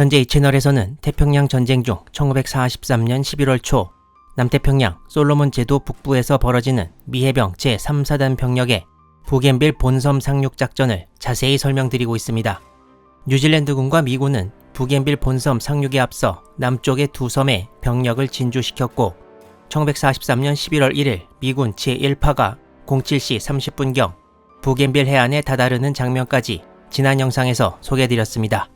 현재 이 채널에서는 태평양 전쟁 중 1943년 11월 초 남태평양 솔로몬 제도 북부에서 벌어지는 미 해병 제3사단 병력의 부겐빌 본섬 상륙 작전을 자세히 설명드리고 있습니다. 뉴질랜드군과 미군은 부겐빌 본섬 상륙에 앞서 남쪽의 두 섬에 병력을 진주시켰고 1943년 11월 1일 미군 제1파가 07시 30분경 부겐빌 해안에 다다르는 장면까지 지난 영상에서 소개해드렸습니다.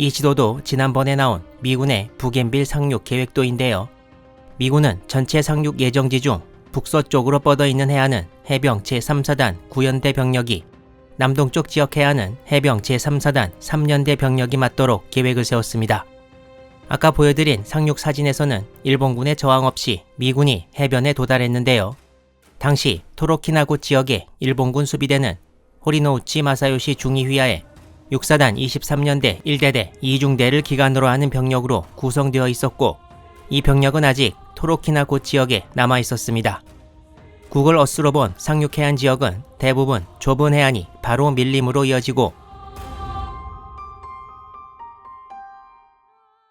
이 지도도 지난번에 나온 미군의 부겐빌 상륙 계획도인데요. 미군은 전체 상륙 예정지 중 북서쪽으로 뻗어있는 해안은 해병 제3사단 9연대 병력이, 남동쪽 지역 해안은 해병 제3사단 3연대 병력이 맞도록 계획을 세웠습니다. 아까 보여드린 상륙 사진에서는 일본군의 저항 없이 미군이 해변에 도달했는데요. 당시 토로키나고 지역의 일본군 수비대는 호리노우치 마사요시 중위휘하에 6사단 23년대 1대대 2중대를 기관으로 하는 병력으로 구성되어 있었고, 이 병력은 아직 토로키나고 지역에 남아 있었습니다. 구글 어스로 본 상륙 해안 지역은 대부분 좁은 해안이 바로 밀림으로 이어지고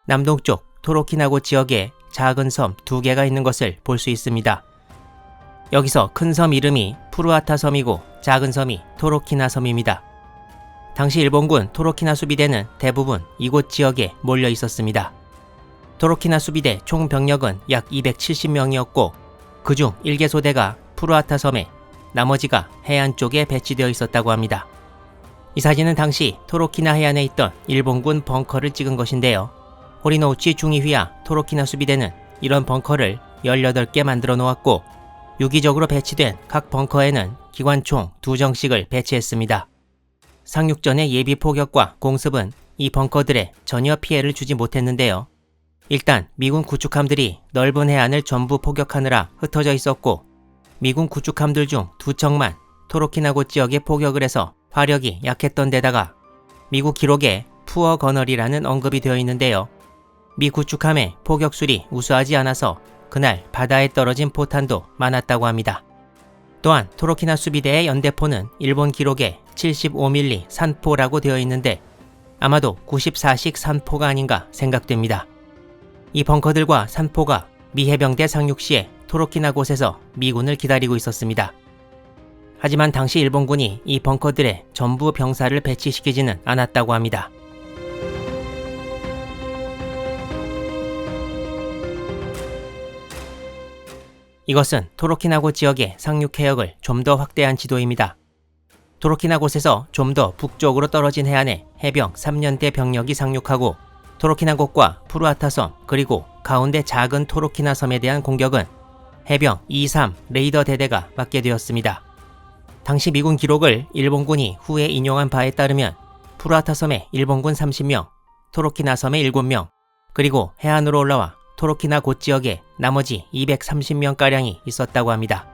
남동쪽 토로키나고 지역에 작은 섬 2개가 있는 것을 볼 수 있습니다. 여기서 큰 섬 이름이 푸루아타 섬이고 작은 섬이 토로키나 섬입니다. 당시 일본군 토로키나 수비대는 대부분 이곳 지역에 몰려 있었습니다. 토로키나 수비대 총 병력은 약 270명이었고 그중 1개소대가 푸루아타 섬에, 나머지가 해안 쪽에 배치되어 있었다고 합니다. 이 사진은 당시 토로키나 해안에 있던 일본군 벙커를 찍은 것인데요. 호리노우치 중위휘하 토로키나 수비대는 이런 벙커를 18개 만들어 놓았고 유기적으로 배치된 각 벙커에는 기관총 2정씩을 배치했습니다. 상륙 전의 예비 포격과 공습은 이 벙커들에 전혀 피해를 주지 못했는데요. 일단 미군 구축함들이 넓은 해안을 전부 포격하느라 흩어져 있었고 미군 구축함들 중 2척만 토로키나고 지역에 포격을 해서 화력이 약했던 데다가 미국 기록에 푸어 거널이라는 언급이 되어 있는데요. 미 구축함의 포격술이 우수하지 않아서 그날 바다에 떨어진 포탄도 많았다고 합니다. 또한 토로키나 수비대의 연대포는 일본 기록에 75mm 산포라고 되어 있는데 아마도 94식 산포가 아닌가 생각됩니다. 이 벙커들과 산포가 미 해병대 상륙 시에 토로키나 곳에서 미군을 기다리고 있었습니다. 하지만 당시 일본군이 이 벙커들에 전부 병사를 배치시키지는 않았다고 합니다. 이것은 토로키나고 지역의 상륙 해역을 좀 더 확대한 지도입니다. 토로키나곳에서 좀 더 북쪽으로 떨어진 해안에 해병 3년대 병력이 상륙하고 토로키나곳과 푸루아타 섬 그리고 가운데 작은 토로키나 섬에 대한 공격은 해병 2-3 레이더 대대가 맡게 되었습니다. 당시 미군 기록을 일본군이 후에 인용한 바에 따르면 푸루아타 섬에 일본군 30명, 토로키나 섬에 7명, 그리고 해안으로 올라와 토로키나 곳 지역에 나머지 230명가량이 있었다고 합니다.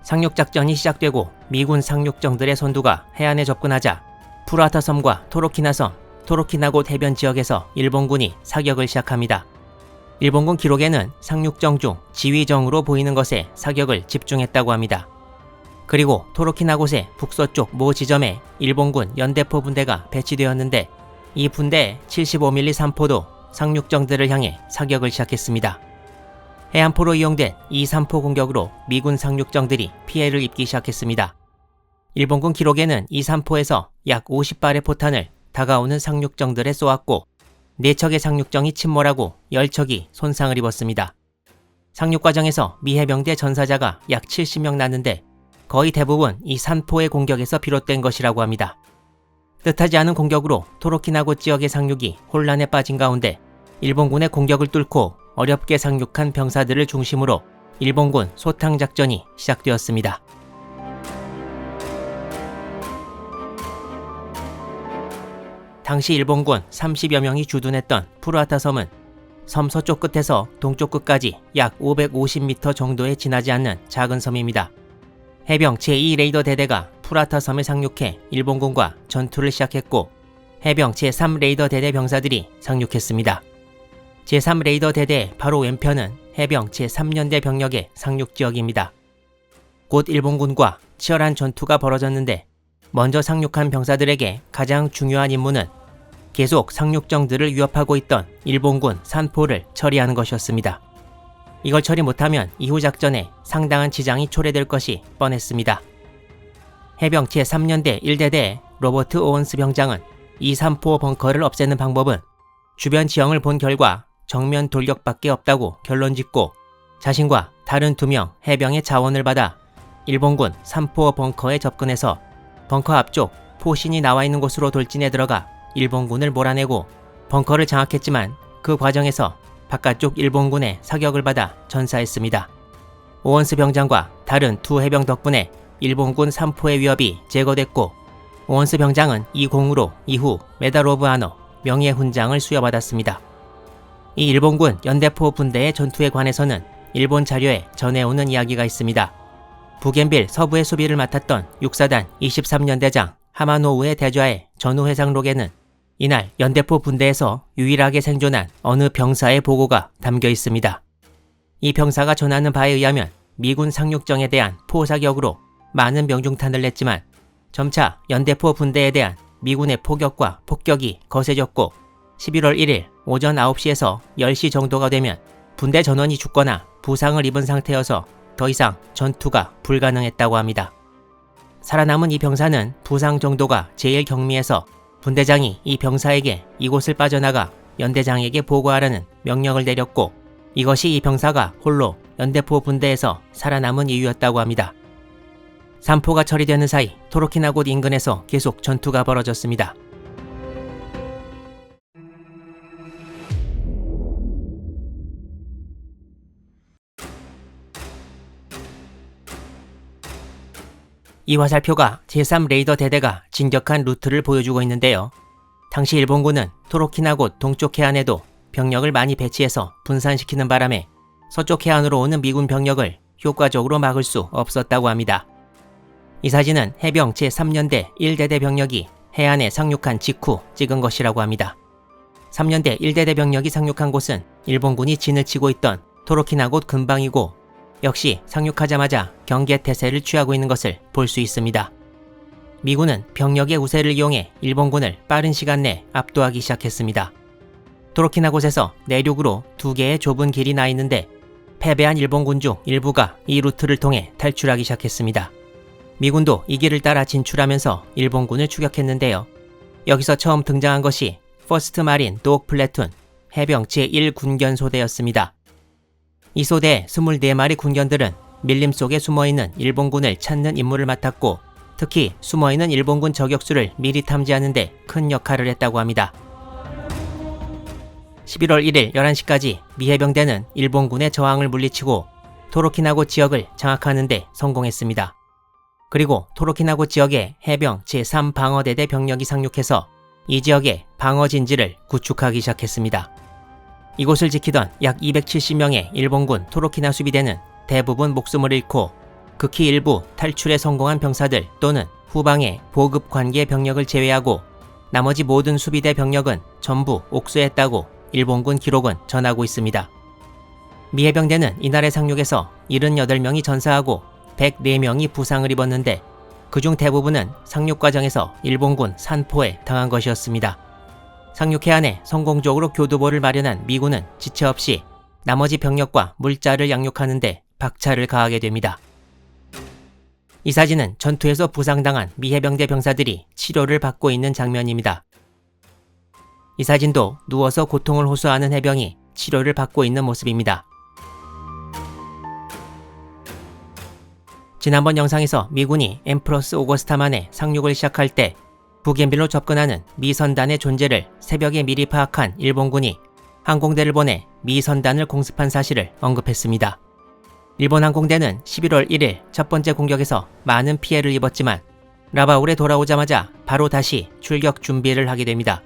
상륙작전이 시작되고 미군 상륙정들의 선두가 해안에 접근하자 푸루아타 섬과 토로키나 섬, 토로키나 곳 해변 지역에서 일본군이 사격을 시작합니다. 일본군 기록에는 상륙정 중 지휘정으로 보이는 것에 사격을 집중했다고 합니다. 그리고 토로키나 곳의 북서쪽 모 지점에 일본군 연대포 분대가 배치되었는데 이 분대의 75mm 산포도 상륙정들을 향해 사격을 시작했습니다. 해안포로 이용된 이 산포 공격으로 미군 상륙정들이 피해를 입기 시작했습니다. 일본군 기록에는 이 산포에서 약 50발의 포탄을 다가오는 상륙정들에 쏘았고 4척의 상륙정이 침몰하고 10척이 손상을 입었습니다. 상륙 과정에서 미 해병대 전사자가 약 70명 났는데 거의 대부분 이 산포의 공격에서 비롯된 것이라고 합니다. 뜻하지 않은 공격으로 토로키나고 지역의 상륙이 혼란에 빠진 가운데 일본군의 공격을 뚫고 어렵게 상륙한 병사들을 중심으로 일본군 소탕작전이 시작되었습니다. 당시 일본군 30여 명이 주둔했던 푸루아타 섬은 섬 서쪽 끝에서 동쪽 끝까지 약 550m 정도에 지나지 않는 작은 섬입니다. 해병 제2 레이더 대대가 푸루아타 섬에 상륙해 일본군과 전투를 시작했고 해병 제3 레이더 대대 병사들이 상륙했습니다. 제3 레이더 대대의 바로 왼편은 해병 제3연대 병력의 상륙지역입니다. 곧 일본군과 치열한 전투가 벌어졌는데 먼저 상륙한 병사들에게 가장 중요한 임무는 계속 상륙정들을 위협하고 있던 일본군 산포를 처리하는 것이었습니다. 이걸 처리 못하면 이후 작전에 상당한 지장이 초래될 것이 뻔했습니다. 해병 제3년대 1대대의 로버트 오원스 병장은 이 산포 벙커를 없애는 방법은 주변 지형을 본 결과 정면 돌격밖에 없다고 결론짓고 자신과 다른 2명 해병의 자원을 받아 일본군 산포 벙커에 접근해서 벙커 앞쪽 포신이 나와 있는 곳으로 돌진해 들어가 일본군을 몰아내고 벙커를 장악했지만 그 과정에서 바깥쪽 일본군의 사격을 받아 전사했습니다. 오원스 병장과 다른 2 해병 덕분에 일본군 산포의 위협이 제거됐고 오원스 병장은 이 공으로 이후 메달 오브 아너 명예훈장을 수여받았습니다. 이 일본군 연대포 분대의 전투에 관해서는 일본 자료에 전해오는 이야기가 있습니다. 부겐빌 서부의 수비를 맡았던 6사단 23년대장 하마노우의 대좌의 전후회상록에는 이날 연대포 분대에서 유일하게 생존한 어느 병사의 보고가 담겨 있습니다. 이 병사가 전하는 바에 의하면 미군 상륙정에 대한 포사격으로 많은 명중탄을 냈지만 점차 연대포 분대에 대한 미군의 포격과 폭격이 거세졌고 11월 1일 오전 9시에서 10시 정도가 되면 분대 전원이 죽거나 부상을 입은 상태여서 더 이상 전투가 불가능했다고 합니다. 살아남은 이 병사는 부상 정도가 제일 경미해서 분대장이 이 병사에게 이곳을 빠져나가 연대장에게 보고하라는 명령을 내렸고 이것이 이 병사가 홀로 연대포 분대에서 살아남은 이유였다고 합니다. 산포가 처리되는 사이 토로키나곳 인근에서 계속 전투가 벌어졌습니다. 이 화살표가 제3 레이더 대대가 진격한 루트를 보여주고 있는데요. 당시 일본군은 토로키나곳 동쪽 해안에도 병력을 많이 배치해서 분산시키는 바람에 서쪽 해안으로 오는 미군 병력을 효과적으로 막을 수 없었다고 합니다. 이 사진은 해병 제3년대 1대대 병력이 해안에 상륙한 직후 찍은 것이라고 합니다. 3년대 1대대 병력이 상륙한 곳은 일본군이 진을 치고 있던 토로키나곳 근방이고 역시 상륙하자마자 경계태세를 취하고 있는 것을 볼 수 있습니다. 미군은 병력의 우세를 이용해 일본군을 빠른 시간 내 압도하기 시작했습니다. 토로키나곳에서 내륙으로 2개의 좁은 길이 나 있는데 패배한 일본군 중 일부가 이 루트를 통해 탈출하기 시작했습니다. 미군도 이 길을 따라 진출하면서 일본군을 추격했는데요. 여기서 처음 등장한 것이 퍼스트 마린 도옥 플래툰 해병 제1군견 소대였습니다. 이 소대의 24마리 군견들은 밀림 속에 숨어있는 일본군을 찾는 임무를 맡았고 특히 숨어있는 일본군 저격수를 미리 탐지하는 데 큰 역할을 했다고 합니다. 11월 1일 11시까지 미 해병대는 일본군의 저항을 물리치고 토로키나곳 지역을 장악하는 데 성공했습니다. 그리고 토로키나곳 지역에 해병 제3방어대대 병력이 상륙해서 이 지역의 방어진지를 구축하기 시작했습니다. 이곳을 지키던 약 270명의 일본군 토로키나 수비대는 대부분 목숨을 잃고 극히 일부 탈출에 성공한 병사들 또는 후방의 보급 관계 병력을 제외하고 나머지 모든 수비대 병력은 전부 옥수했다고 일본군 기록은 전하고 있습니다. 미 해병대는 이날의 상륙에서 78명이 전사하고 104명이 부상을 입었는데 그중 대부분은 상륙 과정에서 일본군 산포에 당한 것이었습니다. 상륙 해안에 성공적으로 교두보를 마련한 미군은 지체 없이 나머지 병력과 물자를 양육하는데 박차를 가하게 됩니다. 이 사진은 전투에서 부상당한 미 해병대 병사들이 치료를 받고 있는 장면입니다. 이 사진도 누워서 고통을 호소하는 해병이 치료를 받고 있는 모습입니다. 지난번 영상에서 미군이 엠프러스 오거스타만에 상륙을 시작할 때 부겐빌로 접근하는 미 선단의 존재를 새벽에 미리 파악한 일본군이 항공대를 보내 미 선단을 공습한 사실을 언급했습니다. 일본 항공대는 11월 1일 첫 번째 공격에서 많은 피해를 입었지만 라바울에 돌아오자마자 바로 다시 출격 준비를 하게 됩니다.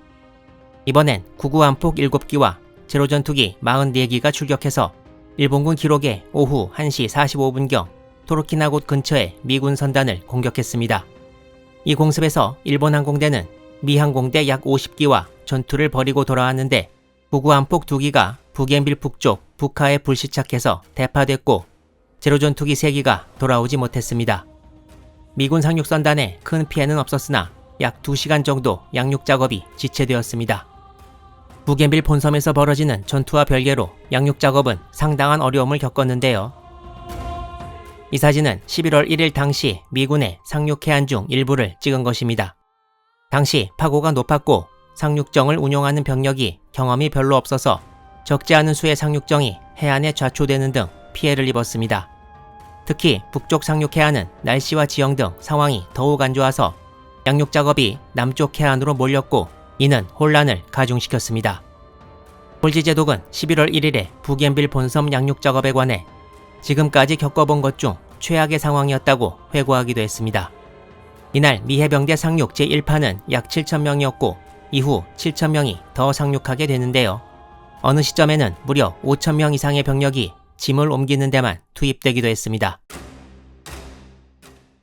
이번엔 구구함폭 7기와 제로전투기 44기가 출격해서 일본군 기록에 오후 1시 45분경 토로키나곳 근처의 미군 선단을 공격했습니다. 이 공습에서 일본 항공대는 미 항공대 약 50기와 전투를 벌이고 돌아왔는데 구구함폭 2기가 부겐빌 북쪽 북하에 불시착해서 대파됐고 제로전투기 3기가 돌아오지 못했습니다. 미군 상륙선단에 큰 피해는 없었으나 약 2시간 정도 양육 작업이 지체되었습니다. 부겐빌 본섬에서 벌어지는 전투와 별개로 양육 작업은 상당한 어려움을 겪었는데요. 이 사진은 11월 1일 당시 미군의 상륙 해안 중 일부를 찍은 것입니다. 당시 파고가 높았고 상륙정을 운용하는 병력이 경험이 별로 없어서 적지 않은 수의 상륙정이 해안에 좌초되는 등 피해를 입었습니다. 특히 북쪽 상륙 해안은 날씨와 지형 등 상황이 더욱 안 좋아서 양육 작업이 남쪽 해안으로 몰렸고 이는 혼란을 가중시켰습니다. 홀지 제독은 11월 1일에 부겐빌 본섬 양육 작업에 관해 지금까지 겪어본 것 중 최악의 상황이었다고 회고하기도 했습니다. 이날 미 해병대 상륙 제1파는 약 7,000명이었고 이후 7,000명이 더 상륙하게 되는데요. 어느 시점에는 무려 5,000명 이상의 병력이 짐을 옮기는 데만 투입되기도 했습니다.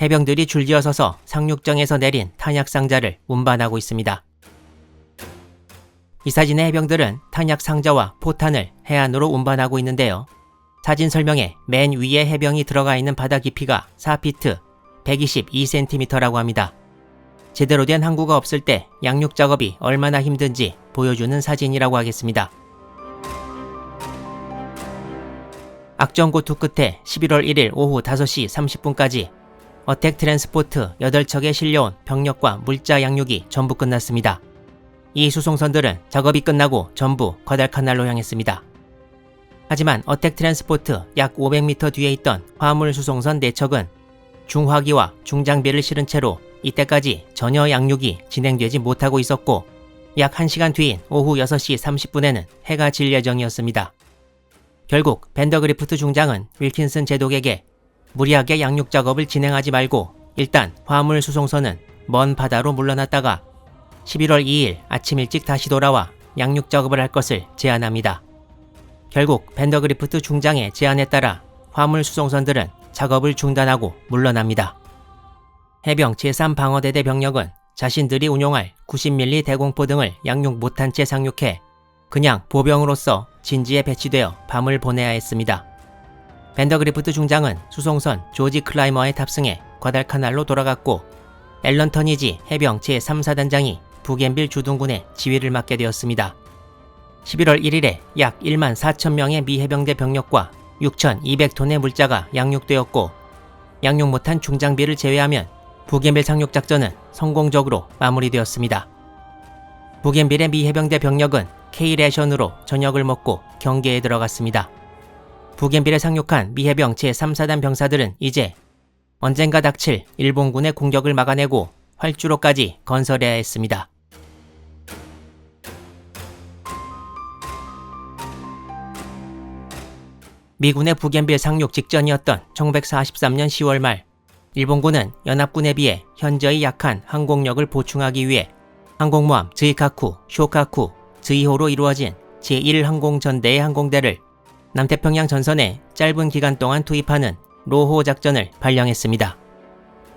해병들이 줄지어 서서 상륙정에서 내린 탄약 상자를 운반하고 있습니다. 이 사진의 해병들은 탄약 상자와 포탄을 해안으로 운반하고 있는데요. 사진 설명에 맨 위에 해병이 들어가 있는 바다 깊이가 4피트 122cm라고 합니다. 제대로 된 항구가 없을 때 양육 작업이 얼마나 힘든지 보여주는 사진이라고 하겠습니다. 악전고투 끝에 11월 1일 오후 5시 30분까지 어택 트랜스포트 8척에 실려온 병력과 물자 양육이 전부 끝났습니다. 이 수송선들은 작업이 끝나고 전부 과달카날로 향했습니다. 하지만 어택 트랜스포트 약 500m 뒤에 있던 화물 수송선 4척은 중화기와 중장비를 실은 채로 이때까지 전혀 양육이 진행되지 못하고 있었고 약 1시간 뒤인 오후 6시 30분에는 해가 질 예정이었습니다. 결국 밴더그리프트 중장은 윌킨슨 제독에게 무리하게 양육 작업을 진행하지 말고 일단 화물 수송선은 먼 바다로 물러났다가 11월 2일 아침 일찍 다시 돌아와 양육 작업을 할 것을 제안합니다. 결국 밴더그리프트 중장의 제안에 따라 화물 수송선들은 작업을 중단하고 물러납니다. 해병 제3방어대대 병력은 자신들이 운용할 90mm 대공포 등을 양육 못한 채 상륙해 그냥 보병으로서 진지에 배치되어 밤을 보내야 했습니다. 밴더그리프트 중장은 수송선 조지 클라이머에 탑승해 과달카날로 돌아갔고 앨런 터니지 해병 제3사단장이 부겐빌 주둔군의 지휘를 맡게 되었습니다. 11월 1일에 약 1만 4천 명의 미 해병대 병력과 6,200톤의 물자가 양육되었고 양육 못한 중장비를 제외하면 부겐빌 상륙 작전은 성공적으로 마무리되었습니다. 부겐빌의 미 해병대 병력은 K-레션으로 저녁을 먹고 경계에 들어갔습니다. 부겐빌에 상륙한 미 해병 제3사단 병사들은 이제 언젠가 닥칠 일본군의 공격을 막아내고 활주로까지 건설해야 했습니다. 미군의 부겐빌 상륙 직전이었던 1943년 10월 말 일본군은 연합군에 비해 현저히 약한 항공력을 보충하기 위해 항공모함 즈이카쿠, 쇼카쿠, 즈이호로 이루어진 제1항공전대의 항공대를 남태평양 전선에 짧은 기간 동안 투입하는 로호 작전을 발령했습니다.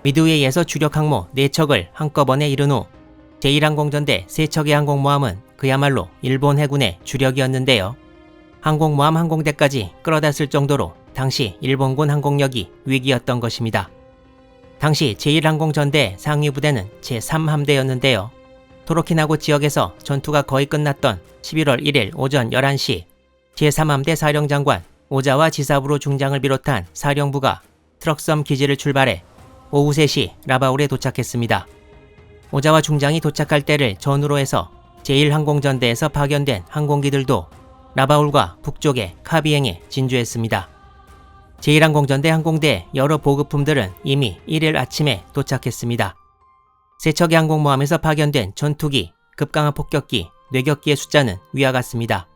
미드웨이에서 주력 항모 4척을 한꺼번에 이룬 후 제1항공전대 3척의 항공모함은 그야말로 일본 해군의 주력이었는데요. 항공모함 항공대까지 끌어다 쓸 정도로 당시 일본군 항공력이 위기였던 것입니다. 당시 제1항공전대 상위부대는 제3함대였는데요. 토로키나고 지역에서 전투가 거의 끝났던 11월 1일 오전 11시 제3함대 사령장관 오자와 지사부로 중장을 비롯한 사령부가 트럭섬 기지를 출발해 오후 3시 라바울에 도착했습니다. 오자와 중장이 도착할 때를 전후로 해서 제1항공전대에서 파견된 항공기들도 라바울과 북쪽의 카비행에 진주했습니다. 제1항공전대 항공대의 여러 보급품들은 이미 1일 아침에 도착했습니다. 세 척의 항공모함에서 파견된 전투기, 급강화 폭격기, 뇌격기의 숫자는 위와 같습니다.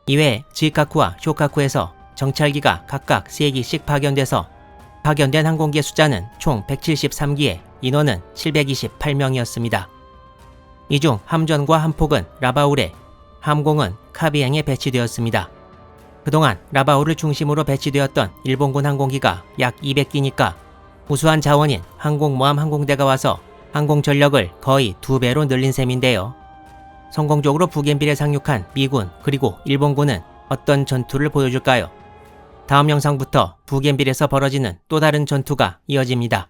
이외에 즈이카쿠와 쇼카쿠에서 정찰기가 각각 3기씩 파견돼서 파견된 항공기의 숫자는 총 173기에 인원은 728명이었습니다. 이 중 함전과 함폭은 라바울에, 함공은 카비행에 배치되었습니다. 그동안 라바울을 중심으로 배치되었던 일본군 항공기가 약 200기니까 우수한 자원인 항공모함 항공대가 와서 항공 전력을 거의 2배로 늘린 셈인데요. 성공적으로 부겐빌에 상륙한 미군 그리고 일본군은 어떤 전투를 보여줄까요? 다음 영상부터 부겐빌에서 벌어지는 또 다른 전투가 이어집니다.